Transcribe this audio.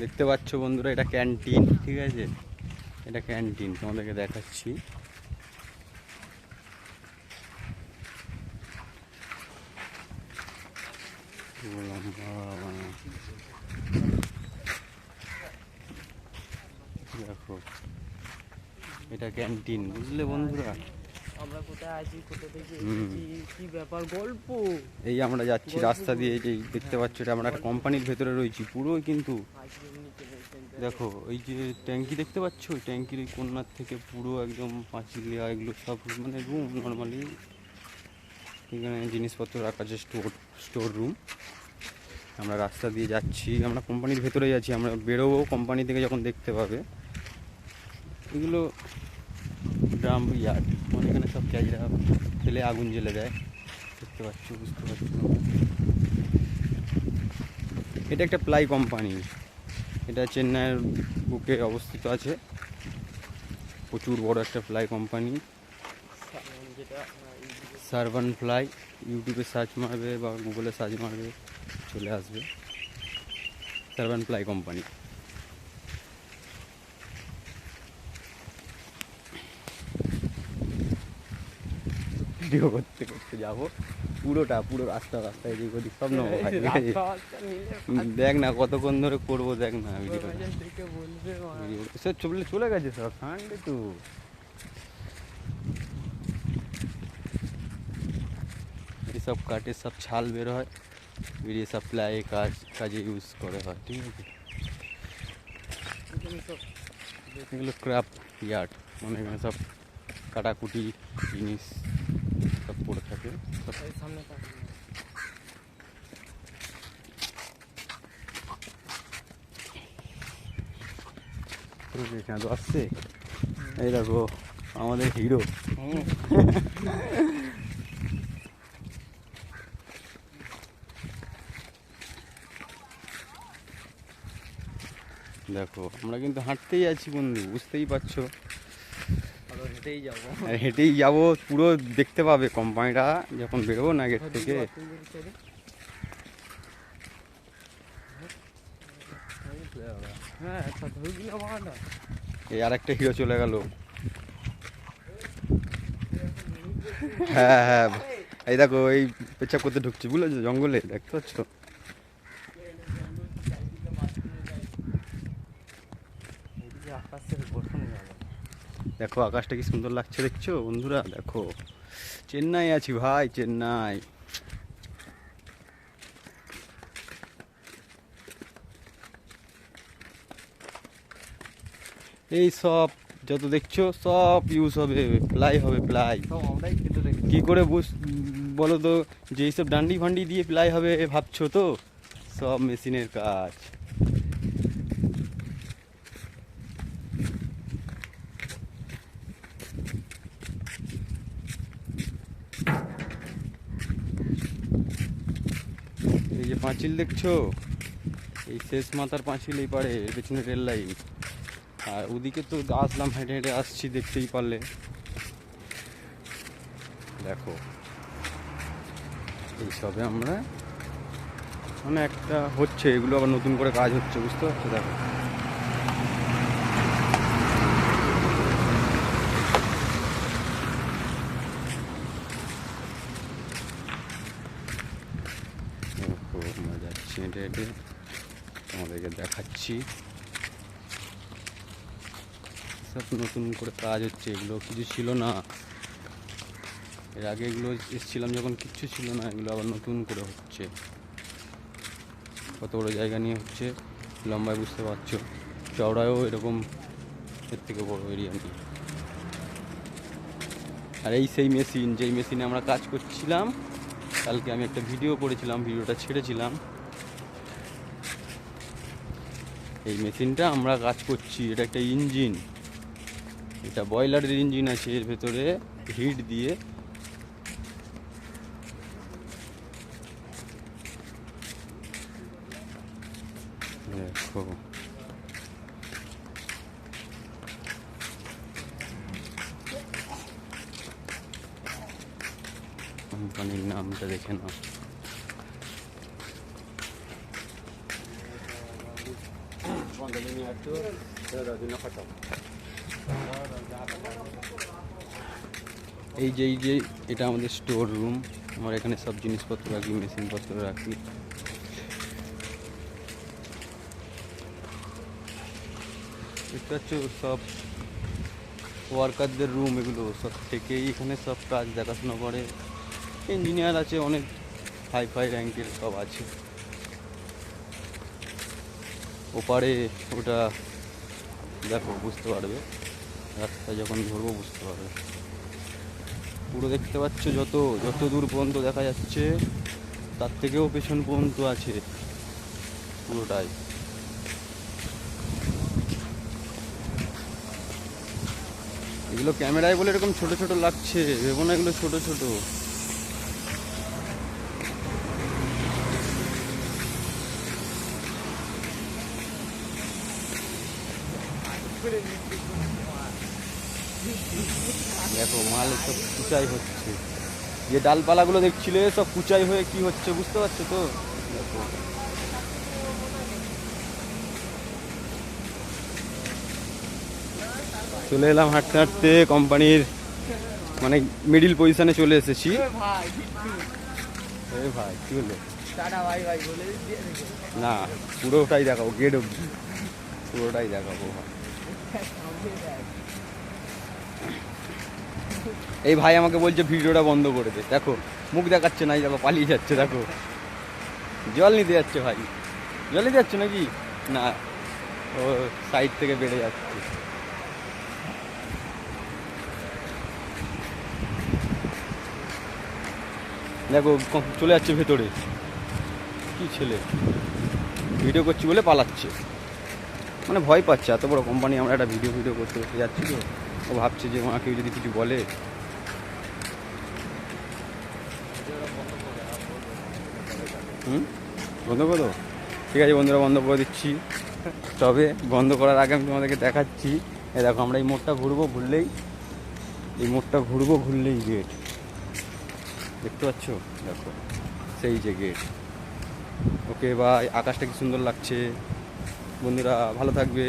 দেখতে পাচ্ছ বন্ধুরা, এটা ক্যান্টিন, ঠিক আছে? এটা ক্যান্টিন, তোমাদেরকে দেখাচ্ছি। দেখো, এটা ক্যান্টিন, বুঝলে বন্ধুরা? আমরা কোথায় আছি, কোথা থেকে এসেছি, কি ব্যাপার, গল্প। এই আমরা যাচ্ছি রাস্তা দিয়ে, এই যে দেখতে পাচ্ছ, এটা আমরা একটা কোম্পানির ভেতরে রয়েছি পুরো। কিন্তু দেখো, এই যে ট্যাঙ্কি দেখতে পাচ্ছ, ওই ট্যাঙ্কির ওই কর্নার থেকে পুরো একদম পাঁচিলিয়া, এগুলো সব মানে রুম নর্মালি। এখানে জিনিসপত্র রাখা আছে, স্টোর রুম। আমরা রাস্তা দিয়ে যাচ্ছি, আমরা কোম্পানির ভেতরেই আছি। আমরা বেরোবো কোম্পানি থেকে, যখন দেখতে পাবে। এগুলো ড্রাম ইয়ার্ড, মানে এখানে সব ক্যাজরা ফেলে আগুন জ্বেলে দেয়, দেখতে পাচ্ছ, বুঝতে পারছো? এটা একটা প্লাই কোম্পানি, এটা চেন্নাইয়ের বুকে অবস্থিত আছে। প্রচুর বড় একটা প্লাই কোম্পানি, সার্ভান প্লাই। ইউটিউবে সার্চ মারবে বা গুগলে সার্চ মারবে, চলে আসবে সার্ভান প্লাই কোম্পানি। ভিডিও করতে করতে যাবো পুরো রাস্তায় এদিক ওদিক সব নেবো। দেখ না কতক্ষণ ধরে করবো, দেখ না ভিডিও। চলে গেছে সব ঠান্ডে তো। এইসব কাঠের সব ছাল বের হয়, বেরিয়ে সব প্লাই কাজে ইউজ করে হয়, ঠিক আছে? এগুলো ক্রাফট ইয়ার্ড, মানে এখানে সব কাটাকুটি জিনিস সব পড়ে থাকে। সামনে তো আসছে, এই দেখো আমাদের হিরো। দেখো, আমরা কিন্তু হাঁটতেই আছি বন্ধু, বুঝতেই পারছো। হেঁটেই যাবো, পুরো দেখতে পাবে কোম্পানিটা যখন বেরোবো না গেট থেকে। এই আর একটা হিরো চলে গেল। হ্যাঁ হ্যাঁ, এই দেখো, এই পেছাব করতে ঢুকছে, বুঝলেছো, জঙ্গলে, দেখতে পাচ্ছ? দেখো আকাশটা কি সুন্দর লাগছে, দেখছো বন্ধুরা? দেখো, চেন্নাই আছি ভাই, চেন্নাই। এই সব যত দেখছো সব ইউজ হবে, প্লাই হবে, প্লাই। কি করে বলো তো, যে এইসব ডান্ডি ফান্ডি দিয়ে প্লাই হবে ভাবছো তো? সব মেশিনের কাজ। এই যে পাঁচিল দেখছো, এই শেষ মাথার পাঁচিল, এই পারে এর পেছনে রেল লাইন। আর ওদিকে তো আসলাম, হেঁটে হেঁটে আসছি, দেখতেই পারলে। দেখো, এইসবে আমরা মানে একটা হচ্ছে, এগুলো আবার নতুন করে কাজ হচ্ছে, বুঝতে পারছো? দেখো, আমরা যাচ্ছি হেঁটে হেঁটে, তোমাদেরকে দেখাচ্ছি। সব নতুন করে কাজ হচ্ছে, এগুলো কিছু ছিল না এর আগে। এগুলো এসেছিলাম যখন কিচ্ছু ছিল না, এগুলো আবার নতুন করে হচ্ছে। কত বড় জায়গা নিয়ে হচ্ছে, লম্বায় বুঝতে পারছো, চওড়ায়ও এরকম, এর থেকে বড় এরিয়া নিয়ে। আর এই সেই মেশিন, যেই মেশিনে আমরা কাজ করছিলাম, কালকে আমি একটা ভিডিও করেছিলাম, ভিডিওটা ছেড়েছিলাম। এই মেশিনটা আমরা কাজ করছি, এটা একটা ইঞ্জিন, এটা বয়লারের ইঞ্জিন আছে, এর ভেতরে হিট দিয়ে দেখো। কোম্পানির নামটা দেখে নাও। এই যে এটা আমাদের স্টোর রুম। আমার এখানে সব জিনিসপত্র রাখি, মেশিনপত্র রাখি। দেখতে পাচ্ছ সব ওয়ার্কারদের রুম, এগুলো সব থেকেই এখানে সব কাজ দেখাশোনা করে। ইঞ্জিনিয়ার আছে, অনেক হাই ফাই র্যাঙ্কের সব আছে। ওপারে ওটা দেখো, বুঝতে পারবে, রাস্তা যখন ধরবো বুঝতে পারবে। পুরো দেখতে পাচ্ছ যত যত দূর পর্যন্ত দেখা যাচ্ছে, তার থেকেও পেছন পর্যন্ত আছে পুরোটাই। এগুলো ক্যামেরায় বলে এরকম ছোট ছোট লাগছে, ভেবো না এগুলো ছোট ছোট। দেখো মাল সব কুচাই হচ্ছে, যে ডালপালাগুলো দেখছিলে সব কুচাই হয়ে কি হচ্ছে বুঝতে পারছো তো। দেখো চলে এলাম হাঁটতে হাঁটতে কোম্পানির, মানে মিডিল পজিশনে চলে এসেছি। ভাই এই ভাই কি হলো? টাটা ভাই ভাই বলে দিয়ে না, পুরোটাই দেখাবো, গেট অব্দি পুরোটাই দেখাবো। এই ভাই আমাকে বলছে ভিডিওটা বন্ধ করে দে। দেখো মুখ দেখাচ্ছে না, এই দেখো পালিয়ে যাচ্ছে। দেখো জল নিতে যাচ্ছে ভাই, জল নিতে যাচ্ছে নাকি? না, ও সাইড থেকে বেড়ে যাচ্ছে। দেখো চলে যাচ্ছে ভেতরে। কি ছেলে, ভিডিও করছি বলে পালাচ্ছে, মানে ভয় পাচ্ছে। এত বড় কোম্পানি, আমরা একটা ভিডিও করতে করতে যাচ্ছি তো, ও ভাবছে যে মা কেউ যদি কিছু বলে। বন্ধ করো, ঠিক আছে বন্ধুরা, বন্ধ করে দিচ্ছি। তবে বন্ধ করার আগে আমি তোমাদেরকে দেখাচ্ছি। এই দেখো আমরা এই মোড়টা ঘুরবো, ঘুরলেই গেট দেখতে পাচ্ছ। দেখো সেই যে গেট। ওকে ভাই, আকাশটা কি সুন্দর লাগছে। বন্ধুরা ভালো থাকবে।